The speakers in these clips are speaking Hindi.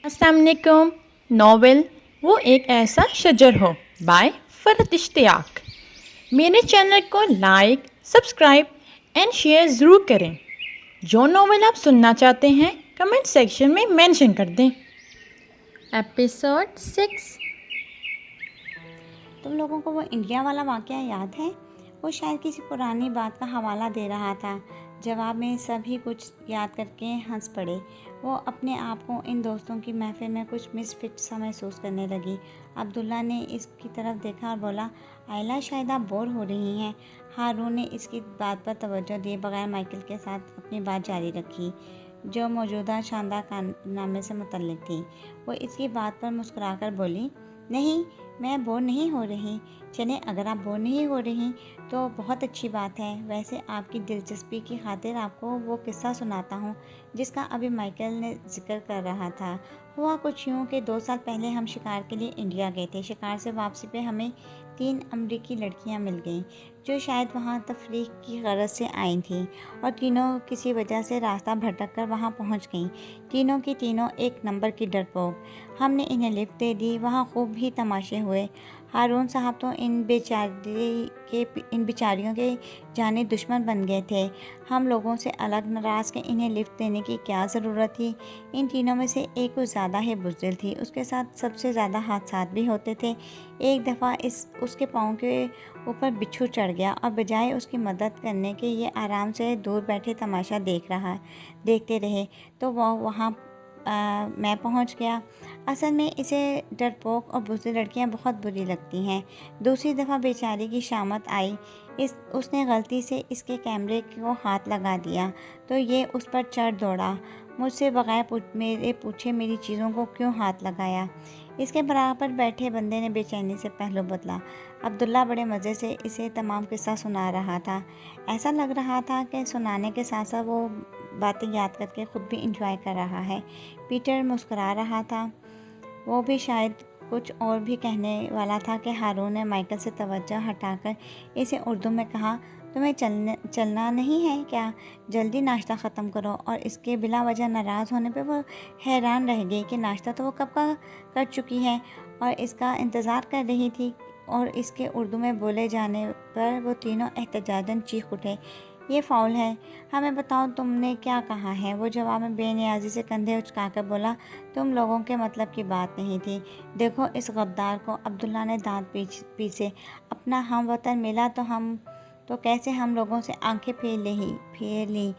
अस्सलाम वालेकुम। नॉवेल वो एक ऐसा शजर हो बाय फरहत इश्तियाक। मेरे चैनल को लाइक, सब्सक्राइब एंड शेयर ज़रूर करें। जो नॉवेल आप सुनना चाहते हैं कमेंट सेक्शन में मेंशन कर दें। एपिसोड 6। तुम लोगों को वो इंडिया वाला वाक़या याद है? वो शायद किसी पुरानी बात का हवाला दे रहा था। जवाब में सभी कुछ याद करके हंस पड़े। वो अपने आप को इन दोस्तों की महफिल में कुछ मिसफिट सा महसूस करने लगी। अब्दुल्ला ने इसकी तरफ देखा और बोला, आयला शायद आप बोर हो रही हैं। हारून ने इसकी बात पर तवज्जो दिए बगैर माइकल के साथ अपनी बात जारी रखी, जो मौजूदा शानदार कारनामे से मुतल्लिक थी। वो इसकी बात पर मुस्कुराकर बोली, नहीं, मैं बोर नहीं हो रही। चलें, अगर आप बोर नहीं हो रही तो बहुत अच्छी बात है। वैसे आपकी दिलचस्पी की खातिर आपको वो किस्सा सुनाता हूँ जिसका अभी माइकल ने जिक्र कर रहा था। हुआ कुछ यूँ कि 2 साल पहले हम शिकार के लिए इंडिया गए थे। शिकार से वापसी पे हमें 3 अमरीकी लड़कियाँ मिल गईं जो शायद वहाँ तफरीह की गरज से आई थीं, और तीनों किसी वजह से रास्ता भटक कर वहाँ पहुँच गईं। तीनों की तीनों एक नंबर की डरपोक। हमने इन्हें लिफ्ट दे दी। वहाँ खूब ही तमाशे हुए। हारून साहब तो इन बेचारियों के जाने दुश्मन बन गए थे। हम लोगों से अलग नाराज़ के इन्हें लिफ्ट देने की क्या ज़रूरत थी। इन तीनों में से एक कुछ ज़्यादा ही बुज़दिल थी। उसके साथ सबसे ज़्यादा हादसात भी होते थे। एक दफ़ा उसके पाँव के ऊपर बिच्छू चढ़ गया और बजाय उसकी मदद करने के ये आराम से दूर बैठे तमाशा देखते रहे। तो वह वहाँ मैं पहुंच गया। असल में इसे डरपोक और बुज़दिल लड़कियां बहुत बुरी लगती हैं। दूसरी दफ़ा बेचारी की शामत आई। उसने गलती से इसके कैमरे को हाथ लगा दिया तो ये उस पर चढ़ दौड़ा। मुझसे बगैर मेरे पूछे मेरी चीज़ों को क्यों हाथ लगाया। इसके बराबर बैठे बंदे ने बेचैनी से पहलू बदला। अब्दुल्ला बड़े मज़े से इसे तमाम किस्सा सुना रहा था। ऐसा लग रहा था कि सुनाने के साथ साथ वो बातें याद करके ख़ुद भी इंजॉय कर रहा है। पीटर मुस्कुरा रहा था। वो भी शायद कुछ और भी कहने वाला था कि हारून ने माइकल से तवज्जो हटाकर इसे उर्दू में कहा, तुम्हें चलना नहीं है क्या? जल्दी नाश्ता ख़त्म करो। और इसके बिला वजह नाराज़ होने पे वो हैरान रह गई कि नाश्ता तो वो कब का कर चुकी है और इसका इंतज़ार कर रही थी। और इसके उर्दू में बोले जाने पर वो तीनों एहतजाजन चीख उठे, ये फाउल है। हमें बताओ तुमने क्या कहा है? वो जवाब में बेनियाजी से कंधे उचकाकर बोला, तुम लोगों के मतलब की बात नहीं थी। देखो इस गद्दार को। अब्दुल्ला ने दांत पीसे। अपना हम वतन मिला तो कैसे हम लोगों से आंखें फेर ली।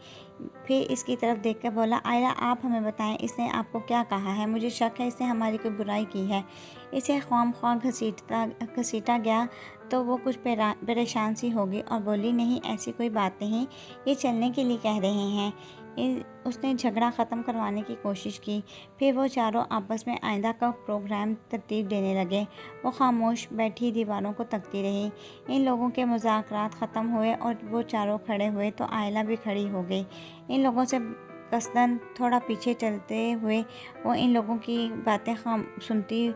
फिर इसकी तरफ देखकर बोला, आयला आप हमें बताएं, इसने आपको क्या कहा है? मुझे शक है इसने हमारी कोई बुराई की है। इसे ख्वाम घसीटा गया तो वो कुछ परेशान सी होगी और बोली, नहीं ऐसी कोई बात नहीं, ये चलने के लिए कह रहे हैं। उसने झगड़ा ख़त्म करवाने की कोशिश की। फिर वो चारों आपस में आइंदा का प्रोग्राम तरतीब देने लगे। वो खामोश बैठी दीवारों को तकती रही। इन लोगों के मुज़ाकरात ख़त्म हुए और वो चारों खड़े हुए तो आयला भी खड़ी हो गई। इन लोगों से कसदन थोड़ा पीछे चलते हुए वो इन लोगों की बातें सुनती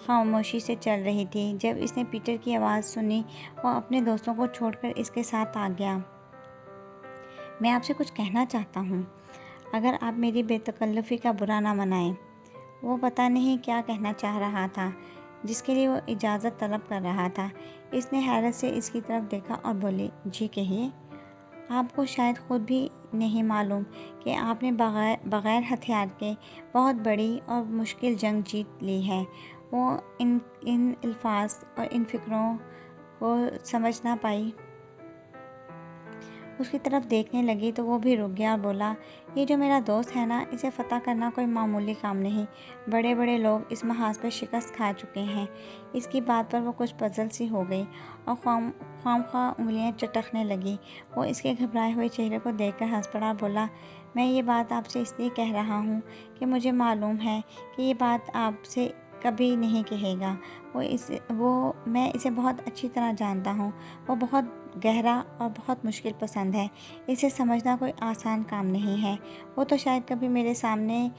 खामोशी से चल रही थी। जब इसने पीटर की आवाज़ सुनी वो अपने दोस्तों को छोड़कर इसके साथ आ गया। मैं आपसे कुछ कहना चाहता हूँ, अगर आप मेरी बेतकल्लुफ़ी का बुरा ना मनाएं। वो पता नहीं क्या कहना चाह रहा था जिसके लिए वो इजाज़त तलब कर रहा था। इसने हैरत से इसकी तरफ देखा और बोली, जी कहिए। आपको शायद ख़ुद भी नहीं मालूम कि आपने बग़ैर हथियार के बहुत बड़ी और मुश्किल जंग जीत ली है। वो इन अल्फाज और इन फ़िक्रों को समझ ना पाई। उसकी तरफ देखने लगी तो वो भी रुक गया और बोला, ये जो मेरा दोस्त है ना, इसे फ़तह करना कोई मामूली काम नहीं। बड़े बड़े लोग इस महाज पर शिकस्त खा चुके हैं। इसकी बात पर वो कुछ पजल सी हो गई और ख्वामख्वाह उंगलियां चटकने लगी। वो इसके घबराए हुए चेहरे को देखकर हंस पड़ा, बोला, मैं ये बात आपसे इसलिए कह रहा हूँ कि मुझे मालूम है कि ये बात आपसे कभी नहीं कहेगा। मैं इसे बहुत अच्छी तरह जानता हूँ। वो बहुत गहरा और बहुत मुश्किल पसंद है। इसे समझना कोई आसान काम नहीं है। वो तो शायद कभी मेरे सामने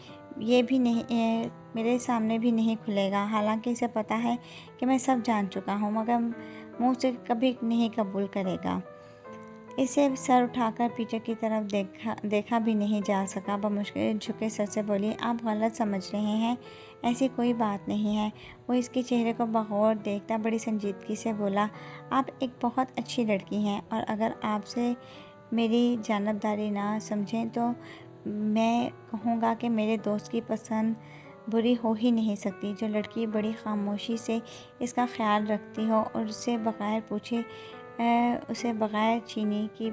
भी नहीं खुलेगा। हालांकि इसे पता है कि मैं सब जान चुका हूँ, मगर मुँह से कभी नहीं कबूल करेगा। इसे सर उठाकर पीछे की तरफ देखा भी नहीं जा सका। बमुश्किल झुके सर से बोली, आप गलत समझ रहे हैं, ऐसी कोई बात नहीं है। वो इसके चेहरे को बगौर देखता बड़ी संजीदगी से बोला, आप एक बहुत अच्छी लड़की हैं और अगर आपसे मेरी जानबदारी ना समझें तो मैं कहूँगा कि मेरे दोस्त की पसंद बुरी हो ही नहीं सकती। जो लड़की बड़ी खामोशी से इसका ख्याल रखती हो और उसे बग़ैर पूछे उसे बग़ैर चीनी की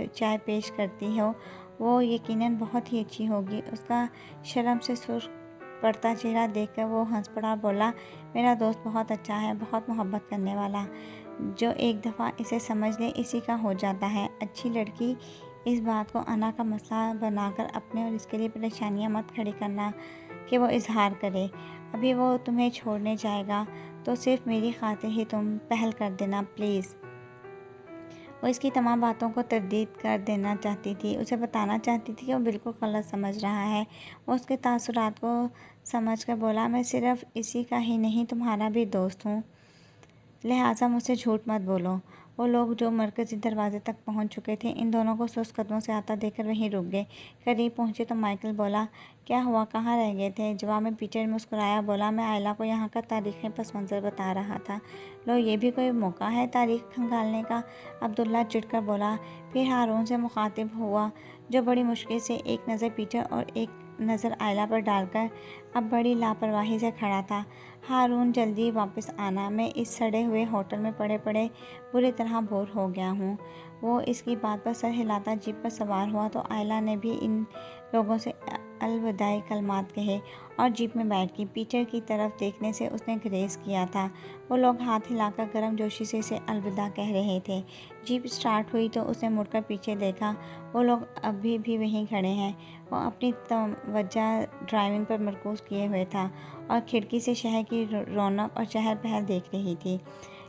चाय पेश करती हो, वो यकीनन बहुत ही अच्छी होगी। उसका शर्म से सुर्ख पड़ता चेहरा देखकर वो हंस पड़ा, बोला, मेरा दोस्त बहुत अच्छा है, बहुत मोहब्बत करने वाला। जो एक दफ़ा इसे समझ ले इसी का हो जाता है। अच्छी लड़की इस बात को अना का मसला बनाकर अपने और इसके लिए परेशानियां मत खड़ी करना कि वो इजहार करे। अभी वो तुम्हें छोड़ने जाएगा तो सिर्फ मेरी खातिर ही तुम पहल कर देना प्लीज़। वो इसकी तमाम बातों को तरदीद कर देना चाहती थी, उसे बताना चाहती थी कि वो बिल्कुल गलत समझ रहा है। वो उसके तासुरात को समझ कर बोला, मैं सिर्फ इसी का ही नहीं तुम्हारा भी दोस्त हूँ, लिहाजा मुझसे झूठ मत बोलो। वो लोग जो मरकज़ी दरवाजे तक पहुंच चुके थे इन दोनों को सुस्त कदमों से आता देखकर वहीं रुक गए। करीब पहुंचे तो माइकल बोला, क्या हुआ, कहाँ रह गए थे? जवाब में पीटर मुस्कुराया, बोला, मैं आयला को यहाँ का तारीख़ी पस मंज़र बता रहा था। लो, ये भी कोई मौका है तारीख खंगालने का? अब्दुल्ला चिढ़कर बोला। फिर हारून से मुखातिब हुआ, जो बड़ी मुश्किल से एक नज़र पीटर और एक नज़र आयला पर डालकर अब बड़ी लापरवाही से खड़ा था। हारून, जल्दी वापस आना, मैं इस सड़े हुए होटल में पड़े पड़े बुरी तरह बोर हो गया हूँ। वो इसकी बात पर सर हिलाता जीप पर सवार हुआ तो आयला ने भी इन लोगों से अलविदाई कलमात कहे और जीप में बैठ गई। पीटर की तरफ देखने से उसने ग्रेस किया था। वो लोग हाथ हिलाकर गर्मजोशी से इसे अलविदा कह रहे थे। जीप स्टार्ट हुई तो उसने मुड़कर पीछे देखा, वो लोग अभी भी वहीं खड़े हैं। वो अपनी तवज्जो ड्राइविंग पर मरकूज़ किए हुए था और खिड़की से शहर की रौनक और चहल पहल देख रही थी।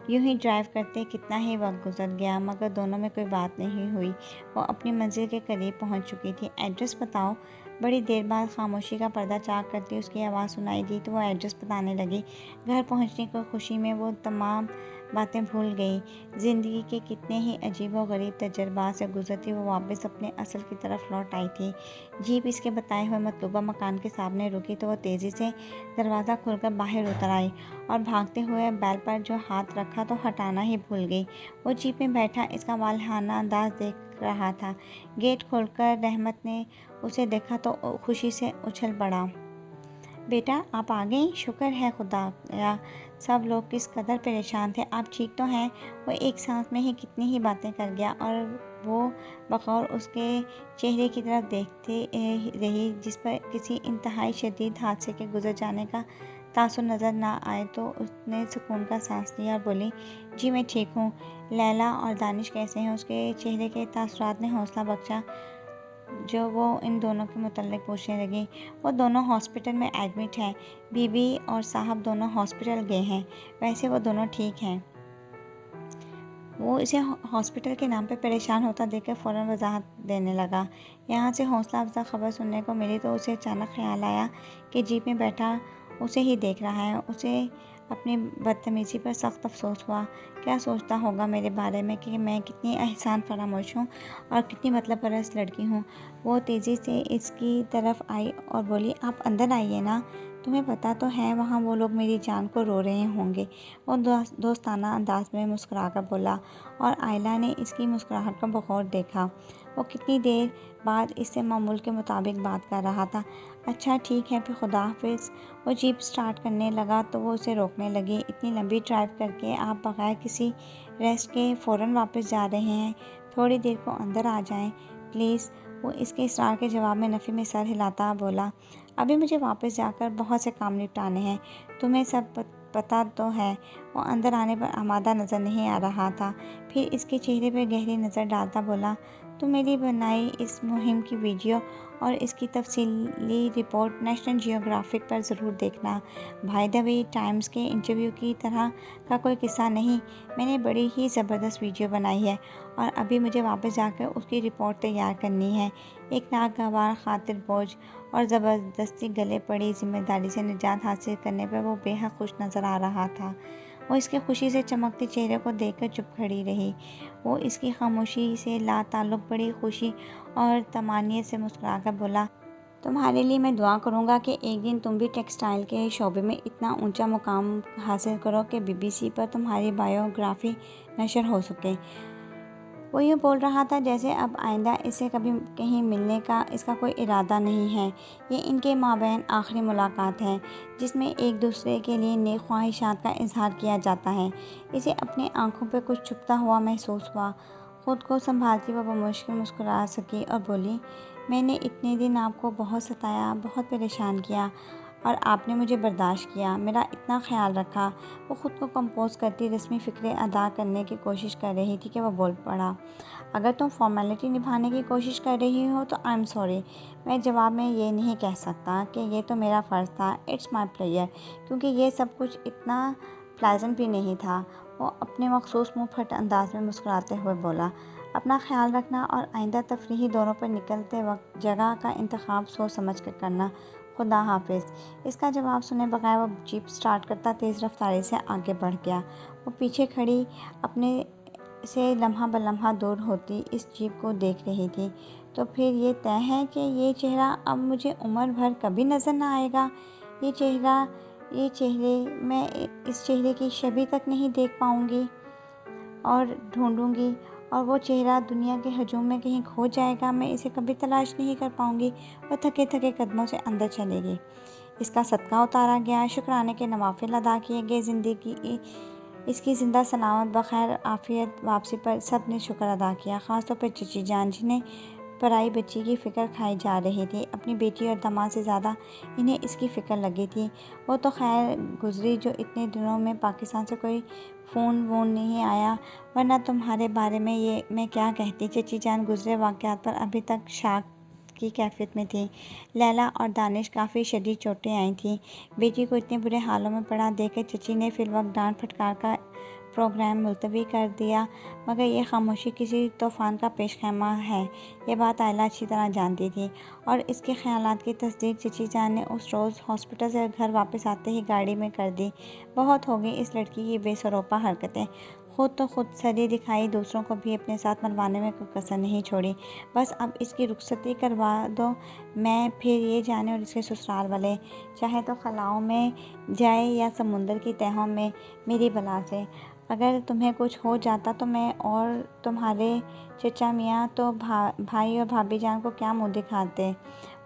यूं ही ड्राइव करते कितना ही वक्त गुजर गया मगर दोनों में कोई बात नहीं हुई। वो अपनी मंजिल के करीब पहुंच चुकी थी। एड्रेस बताओ। बड़ी देर बाद खामोशी का पर्दा चाक करती उसकी आवाज़ सुनाई दी तो वो एड्रेस बताने लगी। घर पहुंचने की खुशी में वो तमाम बातें भूल गई। ज़िंदगी के कितने ही अजीब व गरीब तजर्बात से गुजरती वो वापस अपने असल की तरफ लौट आई थी। जीप इसके बताए हुए मतलूबा मकान के सामने रुकी तो वह तेज़ी से दरवाज़ा खोलकर बाहर उतर आई और भागते हुए बैल पर जो हाथ रखा तो हटाना ही भूल गई। वो जीप में बैठा इसका वालहाना अंदाज देख रहा था। गेट खोलकर रहमत ने उसे देखा तो खुशी से उछल पड़ा। बेटा, आप आ गई, शुक्र है खुदा या। सब लोग किस कदर परेशान थे, आप ठीक तो हैं? वो एक सांस में ही कितनी ही बातें कर गया और वो बगौर उसके चेहरे की तरफ देखती रही जिस पर किसी इंतहाई शदीद हादसे के गुजर जाने का तासुर नज़र ना आए तो उसने सुकून का सांस लिया और बोली, जी मैं ठीक हूँ। लैला और दानिश कैसे हैं? उसके चेहरे के तासुरात ने हौसला बख्शा जो वो इन दोनों के मुतल्लिक पूछने लगी। वो दोनों हॉस्पिटल में एडमिट हैं, बीबी और साहब दोनों हॉस्पिटल गए हैं, वैसे वो दोनों ठीक हैं। वो इसे हॉस्पिटल के नाम पे परेशान होता देखकर फ़ौरन वजाहत देने लगा। यहाँ से हौसला अफजा खबर सुनने को मिली तो उसे अचानक ख्याल आया कि जीप में बैठा उसे ही देख रहा है। उसे अपनी बदतमीज़ी पर सख्त अफसोस हुआ। क्या सोचता होगा मेरे बारे में कि मैं कितनी एहसान फरामोश हूँ और कितनी मतलब परस्त लड़की हूँ। वो तेज़ी से इसकी तरफ आई और बोली, आप अंदर आइए ना, तुम्हें पता तो है वहाँ वो लोग मेरी जान को रो रहे होंगे। वो दोस्ताना अंदाज में मुस्कुराकर बोला और आयला ने इसकी मुस्कुराहट को बगौर देखा। वो कितनी देर बाद इससे मामूल के मुताबिक बात कर रहा था। अच्छा ठीक है, फिर खुदा हाफिज़। वो जीप स्टार्ट करने लगा तो वो उसे रोकने लगी। इतनी लंबी ड्राइव करके आप बगैर किसी रेस्ट के फ़ौरन वापस जा रहे हैं, थोड़ी देर को अंदर आ जाएं प्लीज़। वो इसके इसरार के जवाब में नफ़ी में सर हिलाता बोला, अभी मुझे वापस जाकर बहुत से काम निपटाने हैं, तुम्हें सब पता तो है। वो अंदर आने पर आमादा नज़र नहीं आ रहा था। फिर इसके चेहरे पर गहरी नज़र डालता बोला, तुम मेरी बनाई इस मुहिम की वीडियो और इसकी तफसीली रिपोर्ट नेशनल जियोग्राफिक पर ज़रूर देखना। बाय द वे, टाइम्स के इंटरव्यू की तरह का कोई किस्सा नहीं, मैंने बड़ी ही ज़बरदस्त वीडियो बनाई है और अभी मुझे वापस जाकर उसकी रिपोर्ट तैयार करनी है। एक नागवार खातिर बोझ और ज़बरदस्ती गले पड़ी जिम्मेदारी से निजात हासिल करने पर वो बेहद खुश नज़र आ रहा था। वो इसके खुशी से चमकते चेहरे को देखकर चुप खड़ी रही। वो इसकी खामोशी से लाताल्लुक़ बड़ी खुशी और तमानियत से मुस्कुराकर बोला, तुम्हारे लिए मैं दुआ करूँगा कि एक दिन तुम भी टेक्सटाइल के शोबे में इतना ऊंचा मुकाम हासिल करो कि बीबीसी पर तुम्हारी बायोग्राफी नशर हो सके। वो यूँ बोल रहा था जैसे अब आइंदा इससे कभी कहीं मिलने का इसका कोई इरादा नहीं है। ये इनके माबैन आखिरी मुलाकात है जिसमें एक दूसरे के लिए नेक ख्वाहिशात का इजहार किया जाता है। इसे अपनी आंखों पे कुछ छुपता हुआ महसूस हुआ। खुद को संभालती वह मुश्किल मुस्कुरा सकी और बोली, मैंने इतने दिन आपको बहुत सताया, बहुत परेशान किया और आपने मुझे बर्दाश्त किया, मेरा इतना ख्याल रखा। वो ख़ुद को कंपोज करती रस्मी फ़िक्रें अदा करने की कोशिश कर रही थी कि वह बोल पड़ा, अगर तुम फॉर्मेलिटी निभाने की कोशिश कर रही हो तो आई एम सॉरी। मैं जवाब में ये नहीं कह सकता कि ये तो मेरा फ़र्ज़ था, इट्स माई प्लेयर, क्योंकि ये सब कुछ इतना प्लेजेंट भी नहीं था। वो अपने मखसूस मुँह फट अंदाज में मुस्कुराते हुए बोला, अपना ख्याल रखना और आइंदा तफरीही दौरों पर निकलते वक्त जगह का इंतखाब सोच समझ कर करना। खुदा हाफिज़। इसका जवाब सुने बगैर वो जीप स्टार्ट करता तेज़ रफ्तारी से आगे बढ़ गया। वो पीछे खड़ी अपने से लम्हा ब लम्हा दूर होती इस जीप को देख रही थी। तो फिर ये तय है कि ये चेहरा अब मुझे उम्र भर कभी नज़र ना आएगा। ये चेहरे मैं इस चेहरे की शबीह तक नहीं देख पाऊँगी और ढूंढूंगी और वो चेहरा दुनिया के हजूम में कहीं खो जाएगा। मैं इसे कभी तलाश नहीं कर पाऊंगी। वह थके थके कदमों से अंदर चलेगी। इसका सदका उतारा गया, शुक्राने के नवाफिल अदा किए गए, ज़िंदगी इसकी ज़िंदा सलामत बखैर आफियत वापसी पर सब ने शुक्र अदा किया, ख़ासतौर पर चची जान जिन्हें पराई बच्ची की फ़िक्र खाई जा रही थी। अपनी बेटी और दामाद से ज़्यादा इन्हें इसकी फ़िक्र लगी थी। वो तो खैर गुजरी जो इतने दिनों में पाकिस्तान से कोई फ़ोन वोन नहीं आया, वरना तुम्हारे बारे में ये मैं क्या कहती। चची जान गुजरे वाक़यात पर अभी तक शाक की कैफियत में थी। लैला और दानिश काफ़ी शदीद चोटें आई थीं। बेटी को इतने बुरे हालों में पड़ा देखकर चची ने फिलवक्त डांट फटकार का प्रोग्राम मुलतवी कर दिया, मगर यह खामोशी किसी तूफ़ान का पेश खैमा है। ये बात आयला अच्छी तरह जानती थी और इसके ख़यालात की तस्दीक चची जान ने उस रोज़ हॉस्पिटल से घर वापस आते ही गाड़ी में कर दी। बहुत हो गई इस लड़की की बेसरोपा हरकतें। खुद तो खुद सरी दिखाई, दूसरों को भी अपने साथ मनवाने में कोई कसर नहीं छोड़ी। बस अब इसकी रुखसती करवा दो, मैं फिर ये जाने और इसके ससुराल वाले, चाहे तो खलाओं में जाए या समुंदर की तहों में, मेरी बला से। अगर तुम्हें कुछ हो जाता तो मैं और तुम्हारे चचा मियाँ तो भाई और भाभी जान को क्या मुँह दिखाते।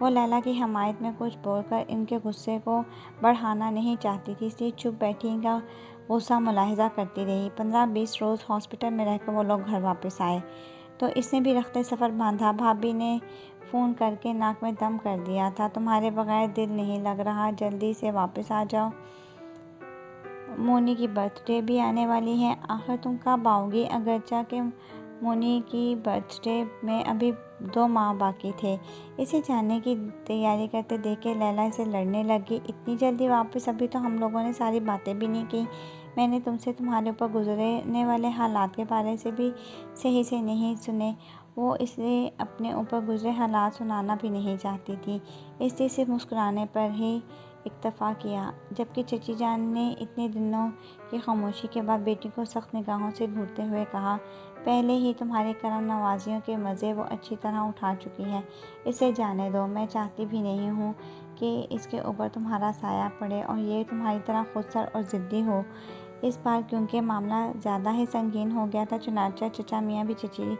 वो लैला की हमायत में कुछ बोलकर इनके गुस्से को बढ़ाना नहीं चाहती थी, इसलिए चुप बैठी इनका गुस्सा मुलाहिजा करती रही। 15-20 रोज़ हॉस्पिटल में रहकर वो लोग घर वापस आए तो इसने भी रखते सफ़र बांधा। भाभी ने फ़ोन करके नाक में दम कर दिया था, तुम्हारे बगैर दिल नहीं लग रहा, जल्दी से वापस आ जाओ, मोनी की बर्थडे भी आने वाली है। आखिर तुम कब आओगी? अगरचा कि मोनी की बर्थडे में अभी 2 माह बाकी थे। इसे जाने की तैयारी करते देख के लैला इसे लड़ने लगी, इतनी जल्दी वापस? अभी तो हम लोगों ने सारी बातें भी नहीं की। मैंने तुमसे तुम्हारे ऊपर गुजरने वाले हालात के बारे से भी सही से नहीं सुने। वो इसलिए अपने ऊपर गुजरे हालात सुनाना भी नहीं चाहती थी, इसलिए सिर्फ मुस्कुराने पर ही इक्तफ़ा किया। जबकि चची जान ने इतने दिनों की खामोशी के बाद बेटी को सख्त निगाहों से घूरते हुए कहा, पहले ही तुम्हारी करम नवाजियों के मज़े वो अच्छी तरह उठा चुकी है, इसे जाने दो। मैं चाहती भी नहीं हूँ कि इसके ऊपर तुम्हारा साया पड़े और ये तुम्हारी तरह खुदसर और ज़िद्दी हो। इस बार क्योंकि मामला ज़्यादा ही संगीन हो गया था, चुनांचे चचा मियाँ भी चची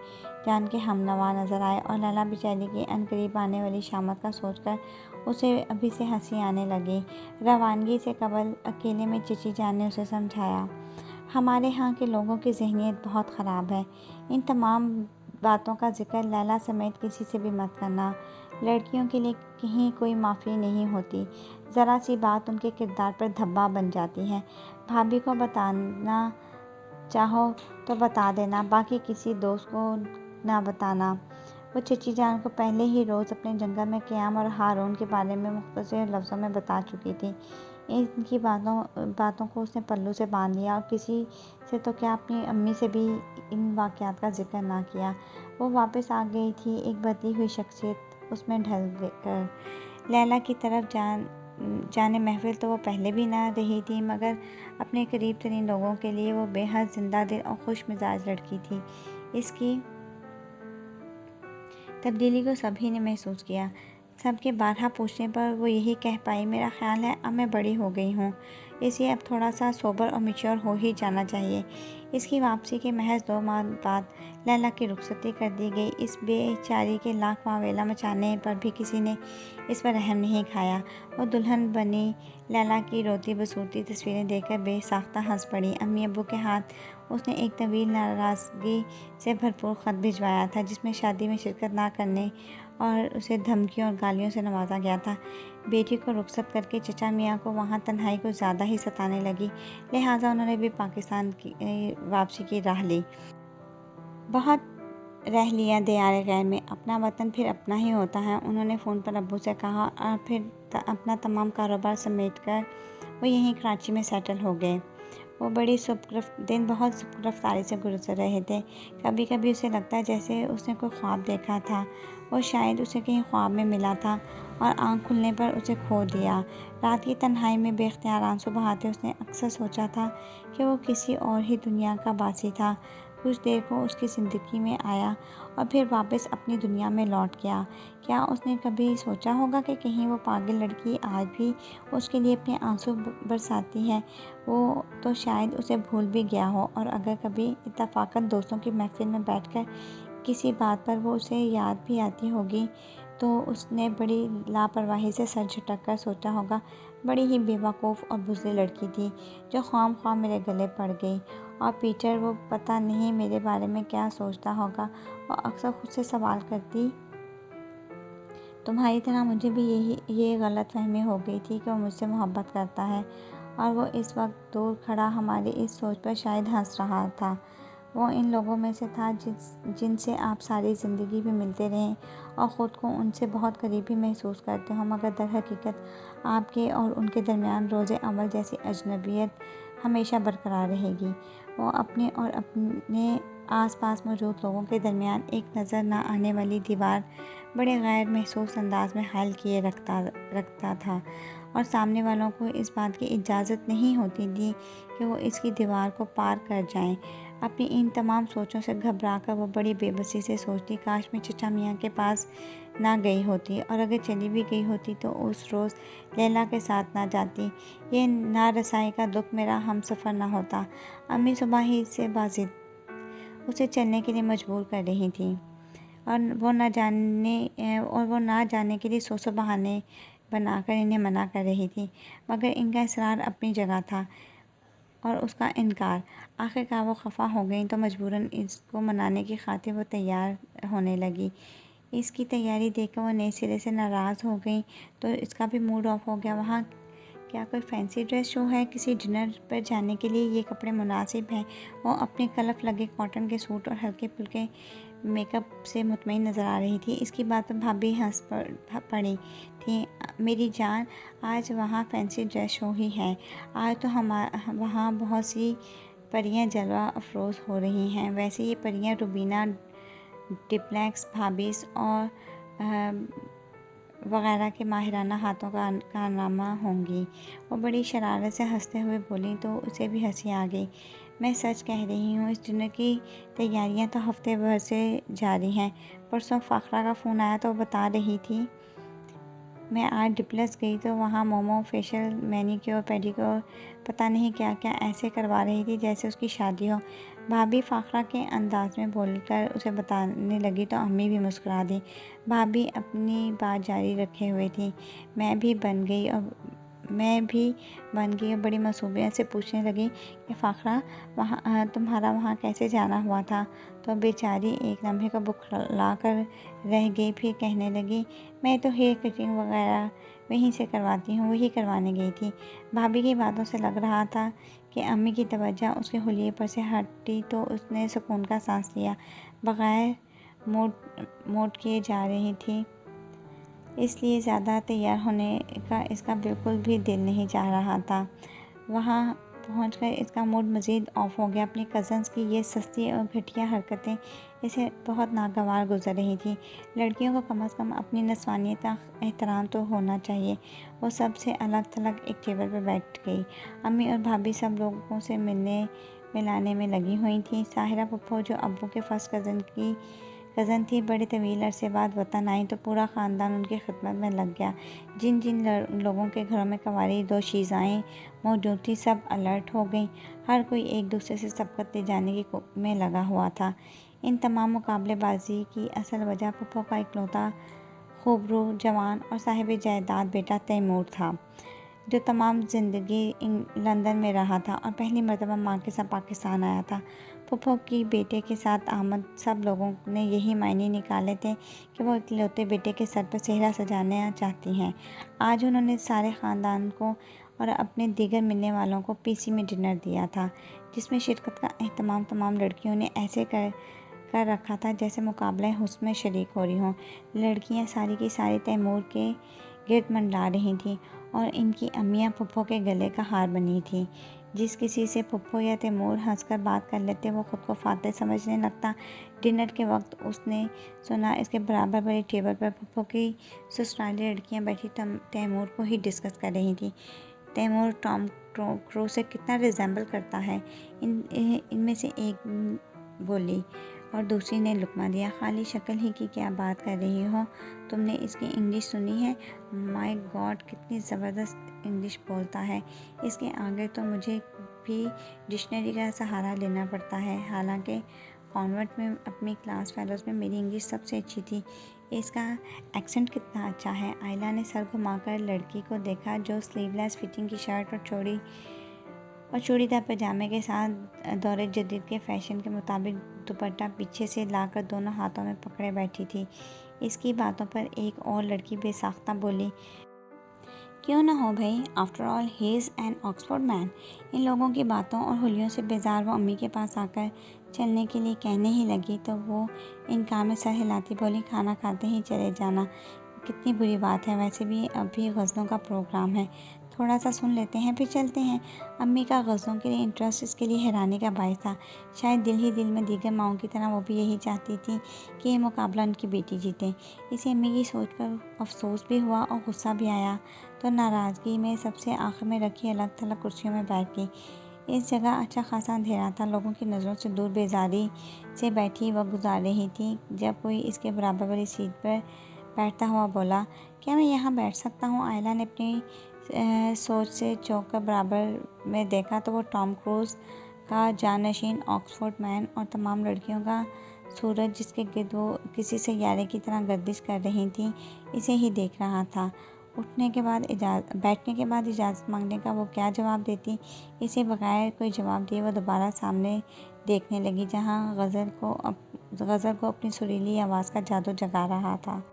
जान के हमनवा नज़र आए और लैला बेचारी की अनकरीब आने वाली शामत का सोचकर उसे अभी से हंसी आने लगी। रवानगी से कबल अकेले में चची जान ने उसे समझाया, हमारे यहाँ के लोगों की जहनीत बहुत ख़राब है। इन तमाम बातों का जिक्र लैला समेत किसी से भी मत करना। लड़कियों के लिए कहीं कोई माफ़ी नहीं होती, ज़रा सी बात उनके किरदार पर धब्बा बन जाती है। भाभी को बताना चाहो तो बता देना, बाकी किसी दोस्त को ना बताना। वो चची जान को पहले ही रोज़ अपने जंगल में क़याम और हारून के बारे में मुख्तसर लफ्ज़ों में बता चुकी थी। इनकी बातों को उसने पल्लू से बांध लिया और किसी से तो क्या अपनी अम्मी से भी इन वाक़यात का जिक्र ना किया। वो वापस आ गई थी, एक बदली हुई शख्सियत उसमें ढल कर। लैला की तरफ जाने महफिल तो वो पहले भी ना रही थी, मगर अपने करीब तरीन लोगों के लिए वो बेहद जिंदा दिल और खुश मिजाज लड़की थी। इसकी तब्दीली को सभी ने महसूस किया। सबके बारहा पूछने पर वो यही कह पाई, मेरा ख्याल है अब मैं बड़ी हो गई हूँ, इसलिए अब थोड़ा सा सोबर और मैच्योर हो ही जाना चाहिए। इसकी वापसी के महज 2 माह बाद लैला की रुखसती कर दी गई। इस बेचारी के लाख वावेला मचाने पर भी किसी ने इस पर रहम नहीं खाया। वो दुल्हन बनी लैला की रोती बसूरती तस्वीरें देखकर बेसाख्ता हंस पड़ी। अम्मी अब्बू के हाथ उसने एक तवील नाराज़गी से भरपूर ख़त भिजवाया था, जिसमें शादी में शिरकत ना करने और उसे धमकियों और गालियों से नवाजा गया था। बेटी को रुखसत करके चचा मियाँ को वहाँ तन्हाई को ज़्यादा ही सताने लगी, लिहाजा उन्होंने भी पाकिस्तान की वापसी की राह ली। बहुत रह लिया दियारे गैर में, अपना वतन फिर अपना ही होता है, उन्होंने फ़ोन पर अब्बू से कहा और फिर अपना तमाम कारोबार समेटकर वो यहीं कराची में सेटल हो गए। वो दिन बहुत सुस्त रफ्तारी से गुजर रहे थे। कभी कभी उसे लगता जैसे उसने कोई ख्वाब देखा था, वो शायद उसे कहीं ख्वाब में मिला था और आंख खुलने पर उसे खो दिया। रात की तन्हाई में बेख्तियार आंसू बहाते उसने अक्सर सोचा था कि वो किसी और ही दुनिया का बासी था। कुछ देर को उसकी ज़िंदगी में आया और फिर वापस अपनी दुनिया में लौट गया। क्या उसने कभी सोचा होगा कि कहीं वो पागल लड़की आज भी उसके लिए अपने आंसू बरसाती है? वो तो शायद उसे भूल भी गया हो, और अगर कभी इत्तफाकन दोस्तों की महफिल में बैठकर किसी बात पर वो उसे याद भी आती होगी तो उसने बड़ी लापरवाही से सर झटक कर सोचा होगा, बड़ी ही बेवकूफ़ और बुज़दिल लड़की थी जो ख्वाम मेरे गले पड़ गई। और पीटर, वो पता नहीं मेरे बारे में क्या सोचता होगा। और अक्सर खुद से सवाल करती, तुम्हारी तरह मुझे भी ये गलत फहमी हो गई थी कि वो मुझसे मोहब्बत करता है, और वो इस वक्त दूर खड़ा हमारी इस सोच पर शायद हंस रहा था। वो इन लोगों में से था जिनसे आप सारी ज़िंदगी भी मिलते रहें और ख़ुद को उनसे बहुत करीबी महसूस करते हो, मगर दर हकीकत आपके और उनके दरमियान रोज़े अव्वल जैसी अजनबियत हमेशा बरकरार रहेगी। वो अपने और अपने आसपास मौजूद लोगों के दरमियान एक नज़र ना आने वाली दीवार बड़े गैर महसूस अंदाज में हायल किए रखता था, और सामने वालों को इस बात की इजाज़त नहीं होती थी कि वो इसकी दीवार को पार कर जाएं। अपनी इन तमाम सोचों से घबराकर वो बड़ी बेबसी से सोचती, काश मैं चचा मियाँ के पास ना गई होती, और अगर चली भी गई होती तो उस रोज़ लैला के साथ ना जाती। ये नारसाई का दुख मेरा हम सफ़र ना होता। अम्मी सुबह ही से बाजिद उसे चलने के लिए मजबूर कर रही थी, और वो ना जाने के लिए सौ बहाने बनाकर इन्हें मना कर रही थी, मगर इनका इसरार अपनी जगह था और उसका इनकार। आखिरकार वो खफा हो गई तो मजबूरन इसको मनाने की खातिर वो तैयार होने लगी। इसकी तैयारी देखकर वो नए सिरे से नाराज़ हो गई तो इसका भी मूड ऑफ हो गया। वहाँ क्या कोई फैंसी ड्रेस शो है? किसी डिनर पर जाने के लिए ये कपड़े मुनासिब हैं? वो अपने कलफ लगे कॉटन के सूट और हल्के फुल्के मेकअप से मुतमईन नज़र आ रही थी। इसकी बात पर भाभी हंस पड़ी थी, मेरी जान, आज वहाँ फैंसी ड्रेस शो ही है। आज तो वहाँ बहुत सी परियां जलवा अफरोज़ हो रही हैं। वैसे ये परियां रुबीना डिप्लेक्स, भाभीस और वगैरह के माहिराना हाथों का कारनामा होंगी। वो बड़ी शरारत से हंसते हुए बोली तो उसे भी हंसी आ गई। मैं सच कह रही हूँ, इस डिनर की तैयारियां तो हफ्ते भर से जारी हैं। परसों फ़ाखरा का फ़ोन आया तो बता रही थी मैं आज डिप्लेक्स गई तो वहाँ मोमो, फेशियल, मैनीक्योर, पेडिक्योर, पता नहीं क्या क्या ऐसे करवा रही थी जैसे उसकी शादी हो। भाभी फ़ाखरा के अंदाज में बोलकर उसे बताने लगी तो अम्मी भी मुस्कुरा दी। भाभी अपनी बात जारी रखे हुए थी, मैं भी बन गई और बड़ी मासूमियत से पूछने लगी कि फ़ाखरा, तुम्हारा वहाँ कैसे जाना हुआ था? तो बेचारी एक लम्हे को बुखला कर रह गई, फिर कहने लगी, मैं तो हेयर कटिंग वगैरह वहीं से करवाती हूँ, वही करवाने गई थी। भाभी की बातों से लग रहा था कि अम्मी की तवज्जो उसके हुलिये पर से हटी तो उसने सुकून का सांस लिया। बग़ैर मोट किए जा रही थी, इसलिए ज़्यादा तैयार होने का इसका बिल्कुल भी दिल नहीं चाह रहा था। वहाँ पहुंचकर इसका मूड मज़ीद ऑफ हो गया। अपनी कज़न्स की ये सस्ती और घटिया हरकतें इसे बहुत नागवार गुजर रही थी। लड़कियों को कम से कम अपनी नस्वानियत का एहतराम तो होना चाहिए। वो सबसे अलग थलग एक टेबल पर बैठ गई। अम्मी और भाभी सब लोगों से मिलने मिलाने में लगी हुई थी। साहिरा फूफो जो अब्बू के फर्स्ट कज़न थी, बड़े तवील अरसे बाद वतन आई तो पूरा ख़ानदान उनकी खिदमत में लग गया। जिन जिन लोगों के घरों में कंवारी दो शीज़ाएँ मौजूद थी, सब अलर्ट हो गईं। हर कोई एक दूसरे से सबकत ले जाने में लगा हुआ था। इन तमाम मुकाबलेबाजी की असल वजह फूफो का इकलौता खूबरू, जवान और साहिब जायदाद बेटा तैमूर था, जो तमाम ज़िंदगी लंदन में रहा था और पहली मर्तबा माँ के साथ पाकिस्तान आया था। फूफो की बेटे के साथ आमद सब लोगों ने यही मायने निकाले थे कि वो इकलौते बेटे के सर पर सेहरा सजाना चाहती हैं। आज उन्होंने सारे ख़ानदान को और अपने दीगर मिलने वालों को पीसी में डिनर दिया था, जिसमें शिरकत का एहतमाम तमाम लड़कियों ने ऐसे कर रखा था जैसे मुकाबला हुस्न में शरीक हो रही हों। लड़कियां सारी की सारी तैमूर के गिर्द मंडला रही थीं और इनकी अम्मियां फुफ्फो के गले का हार बनी थीं। जिस किसी से फुफ्फो या तैमूर हंसकर बात कर लेते वो ख़ुद को फातिह समझने लगता। डिनर के वक्त उसने सुना इसके बराबर बड़ी टेबल पर फुफ्फो की ससुराली लड़कियां बैठी तैमूर को ही डिस्कस कर रही थीं। तैमूर टॉम क्रूज से कितना रिजेंबल करता है, इनमें से एक बोली और दूसरी ने लुकमा दिया। खाली शक्ल ही की क्या बात कर रही हो, तुमने इसकी इंग्लिश सुनी है? माय गॉड, कितनी ज़बरदस्त इंग्लिश बोलता है। इसके आगे तो मुझे भी डिक्शनरी का सहारा लेना पड़ता है। हालांकि कॉन्वेंट में अपनी क्लास फेलोज़ में मेरी इंग्लिश सबसे अच्छी थी। इसका एक्सेंट कितना अच्छा है। आयला ने सर घुमाकर लड़की को देखा जो स्लीवलेस फिटिंग की शर्ट और चूड़ीदार पजामे के साथ दौरे जदीद के फ़ैशन के मुताबिक दुपट्टा पीछे से लाकर दोनों हाथों में पकड़े बैठी थी। इसकी बातों पर एक और लड़की बेसाख्ता बोली, क्यों ना हो भाई, after all he is an Oxford man. इन लोगों की बातों और हुलियों से बेजार वो अम्मी के पास आकर चलने के लिए कहने ही लगी तो वो इनकार में सर हिलाती बोली, खाना खाते ही चले जाना, कितनी बुरी बात है। वैसे भी अभी गज़लों का प्रोग्राम है, थोड़ा सा सुन लेते हैं फिर चलते हैं। अम्मी का गज़लों के लिए इंटरेस्ट इसके लिए हैरानी का बायस था। शायद दिल ही दिल में दीगर माओं की तरह वो भी यही चाहती थी कि ये मुकाबला उनकी बेटी जीते। इसे अम्मी की सोच पर अफसोस भी हुआ और गुस्सा भी आया, तो नाराज़गी में सबसे आखिर में रखी अलग थलग कुर्सियों में बैठ गई। इस जगह अच्छा खासा अंधेरा था। लोगों की नज़रों से दूर बेजारी से बैठी वक्त गुजार रही थी जब कोई इसके बराबर वाली सीट पर बैठता हुआ बोला, क्या मैं यहाँ बैठ सकता हूँ? आयला ने अपनी सोच से चौंक कर बराबर में देखा तो वो टॉम क्रूज़ का जानशीन ऑक्सफोर्ड मैन और तमाम लड़कियों का सूरज जिसके गिर्द वो किसी सैयारे की तरह गर्दिश कर रही थी, इसे ही देख रहा था। बैठने के बाद इजाज़त मांगने का वो क्या जवाब देती। इसे बगैर कोई जवाब दिए वो दोबारा सामने देखने लगी जहाँ गज़ल को अपनी सुरीली आवाज़ का जादू जगा रहा था।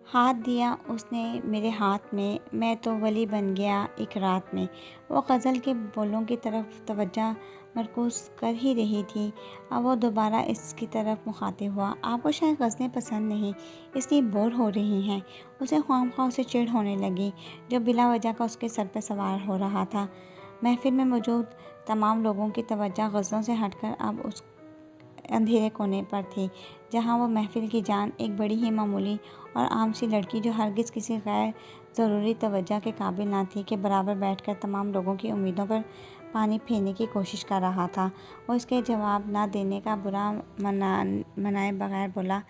हाथ दिया उसने मेरे हाथ में, मैं तो वली बन गया एक रात में। वो गज़ल के बोलों की तरफ तवज्जो मरकूज़ कर ही रही थी। अब वो दोबारा इसकी तरफ मुखातिब हुआ, आपको शायद गज़लें पसंद नहीं इसलिए बोर हो रही हैं। उसे ख्वामख्वाह से चिढ़ होने लगी जो बिला वजह का उसके सर पर सवार हो रहा था। महफिल में मौजूद तमाम लोगों की तवज्जो गज़लों से हटकर अब उस अंधेरे कोने पर थी जहाँ वो महफिल की जान एक बड़ी ही मामूली और आम सी लड़की जो हरगिज़ किसी गैर ज़रूरी तवज्जो के काबिल ना थी के बराबर बैठकर तमाम लोगों की उम्मीदों पर पानी फेरने की कोशिश कर रहा था। वो इसके जवाब ना देने का बुरा मनाए बगैर बोला,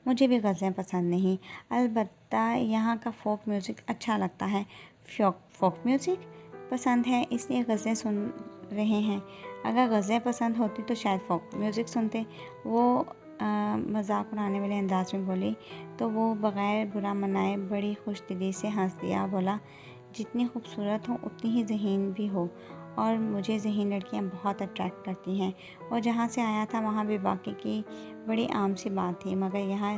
मुझे भी गज़लें पसंद नहीं, अलबत्ता यहाँ का फोक म्यूज़िक अच्छा लगता है। फोक म्यूज़िक पसंद है इसलिए गज़लें सुन रहे हैं। अगर गज़लें पसंद होती तो शायद फोक म्यूज़िक सुनते। वो मजाक उड़ाने वाले अंदाज में बोली तो वो बग़ैर बुरा मनाए बड़ी खुश दिली से हंस दिया, बोला, जितनी खूबसूरत हो उतनी ही ज़हीन भी हो और मुझे ज़हीन लड़कियां बहुत अट्रैक्ट करती हैं। और जहाँ से आया था वहाँ भी बाकी की बड़ी आम सी बात थी, मगर यहाँ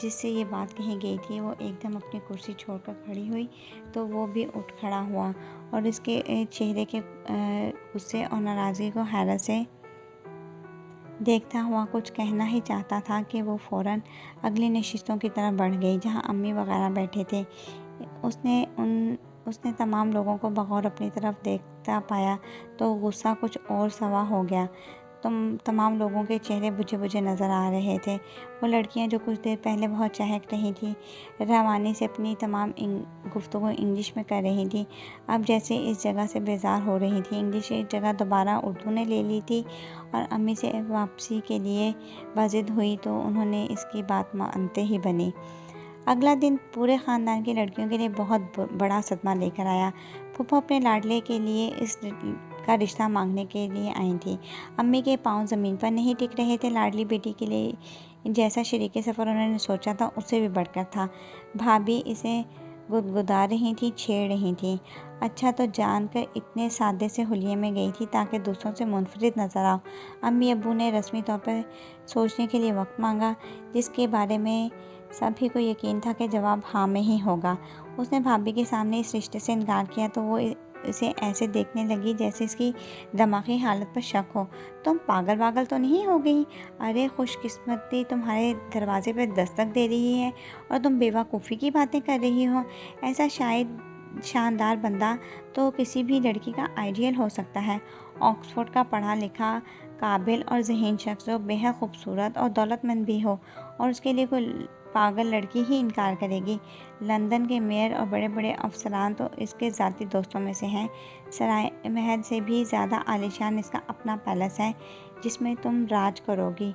जिससे ये बात कही गई थी वो एकदम अपनी कुर्सी छोड़कर खड़ी हुई तो वो भी उठ खड़ा हुआ और इसके चेहरे के गुस्से और नाराज़गी को हैरत से देखता हुआ कुछ कहना ही चाहता था कि वो फ़ौरन अगली नशिस्तों की तरफ बढ़ गई जहाँ अम्मी वगैरह बैठे थे। उसने उसने तमाम लोगों को बगौर अपनी तरफ देखता पाया तो गुस्सा कुछ और सवा हो गया। तमाम लोगों के चेहरे बुझे बुझे नज़र आ रहे थे। वो लड़कियां जो कुछ देर पहले बहुत चहक रही थी, रवानी से अपनी तमाम गुफ्तगू इंग्लिश में कर रही थी, अब जैसे इस जगह से बेजार हो रही थी। इंग्लिश की जगह दोबारा उर्दू ने ले ली थी और अम्मी से वापसी के लिए वाजिद हुई तो उन्होंने इसकी बात मानते ही बनी। अगला दिन पूरे ख़ानदान की लड़कियों के लिए बहुत बड़ा सदमा लेकर आया। फूफा अपने लाडले के लिए इस का रिश्ता मांगने के लिए आई थी। अम्मी के पांव ज़मीन पर नहीं टिक रहे थे। लाडली बेटी के लिए जैसा शरीके सफ़र उन्होंने सोचा था उससे भी बढ़कर था। भाभी इसे गुदगुदा रही थी, छेड़ रही थी। अच्छा तो जानकर इतने सादे से हुलिये में गई थी ताकि दूसरों से मुनफरिद नज़र आओ। अम्मी अब्बू ने रस्मी तौर पर सोचने के लिए वक्त मांगा, जिसके बारे में सभी को यकीन था कि जवाब हाँ में ही होगा। उसने भाभी के सामने इस रिश्ते से इनकार किया तो वो इसे ऐसे देखने लगी जैसे इसकी दिमागी हालत पर शक हो। तुम पागल वागल तो नहीं हो गई? अरे खुशकिस्मती तुम्हारे दरवाजे पर दस्तक दे रही है और तुम बेवकूफ़ी की बातें कर रही हो। ऐसा शायद शानदार बंदा तो किसी भी लड़की का आइडियल हो सकता है। ऑक्सफोर्ड का पढ़ा लिखा, काबिल और ज़हीन शख्स जो बेहद खूबसूरत और दौलतमंद भी हो, और उसके लिए कोई पागल लड़की ही इनकार करेगी। लंदन के मेयर और बड़े बड़े अफसरान तो इसके ज़ाती दोस्तों में से हैं। सराय महल से भी ज़्यादा आलीशान इसका अपना पैलेस है जिसमें तुम राज करोगी।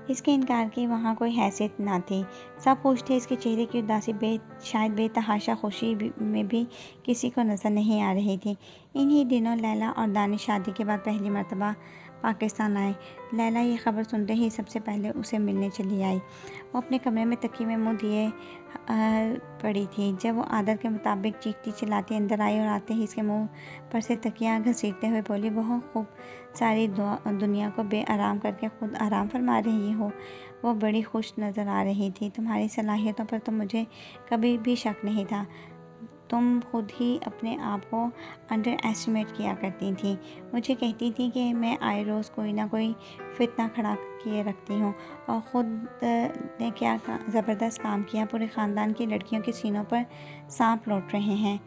इसके इनकार की वहाँ कोई हैसियत ना थी। सब खुश थे। इसके चेहरे की उदासी शायद बेतहाशा खुशी में भी किसी को नज़र नहीं आ रही थी। इन्हीं दिनों लैला और दानिश शादी के बाद पहली मर्तबा पाकिस्तान आए। लैला ये खबर सुनते ही सबसे पहले उसे मिलने चली आई। वो अपने कमरे में तकिए में मुँह दिए पड़ी थी। जब वो आदत के मुताबिक चीखती चिल्लाती अंदर आई और आते ही इसके मुंह पर से तकिया घसीटते हुए बोली, बहुत खूब सारी दुनिया को बेआराम करके खुद आराम फरमा रही हो। वो बड़ी खुश नज़र आ रही थी। तुम्हारी सलाहियतों पर तो मुझे कभी भी शक नहीं था। तुम खुद ही अपने आप को अंडर एस्टिमेट किया करती थी। मुझे कहती थी कि मैं आए रोज़ कोई ना कोई फितना खड़ा किए रखती हूँ, और ख़ुद ने क्या ज़बरदस्त काम किया। पूरे ख़ानदान की लड़कियों के सीनों पर सांप लौट रहे हैं।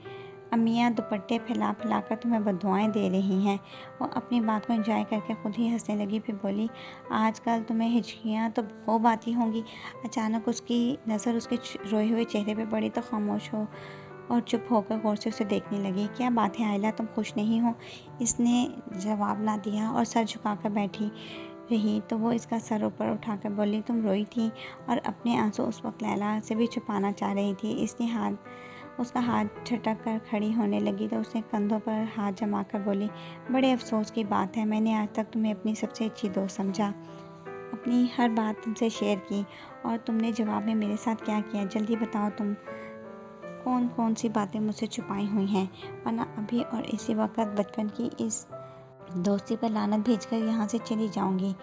अम्मियाँ दुपट्टे फैला कर तुम्हें बददुआएं दे रही हैं। वो अपनी बात को एंजॉय करके खुद ही हंसने लगी। फिर बोली, आजकल तुम्हें हिचकियाँ तो खूब आती होंगी। अचानक उसकी नज़र उसके रोए हुए चेहरे पे पड़ी तो खामोश हो और चुप होकर गौर से उसे देखने लगी। क्या बात है आयला, तुम खुश नहीं हो? इसने जवाब ना दिया और सर झुकाकर बैठी रही तो वो इसका सर ऊपर उठाकर बोली, तुम रोई थी? और अपने आंसू उस वक्त लैला से भी छुपाना चाह रही थी। इसने उसका हाथ झटक कर खड़ी होने लगी तो उसने कंधों पर हाथ जमा कर बोली, बड़े अफसोस की बात है, मैंने आज तक तुम्हें अपनी सबसे अच्छी दोस्त समझा, अपनी हर बात तुमसे शेयर की, और तुमने जवाब में मेरे साथ क्या किया? जल्दी बताओ, तुम कौन कौन सी बातें मुझसे छुपाई हुई हैं, वरना अभी और इसी वक्त बचपन की इस दोस्ती पर लानत भेजकर यहाँ से चली जाऊँगी।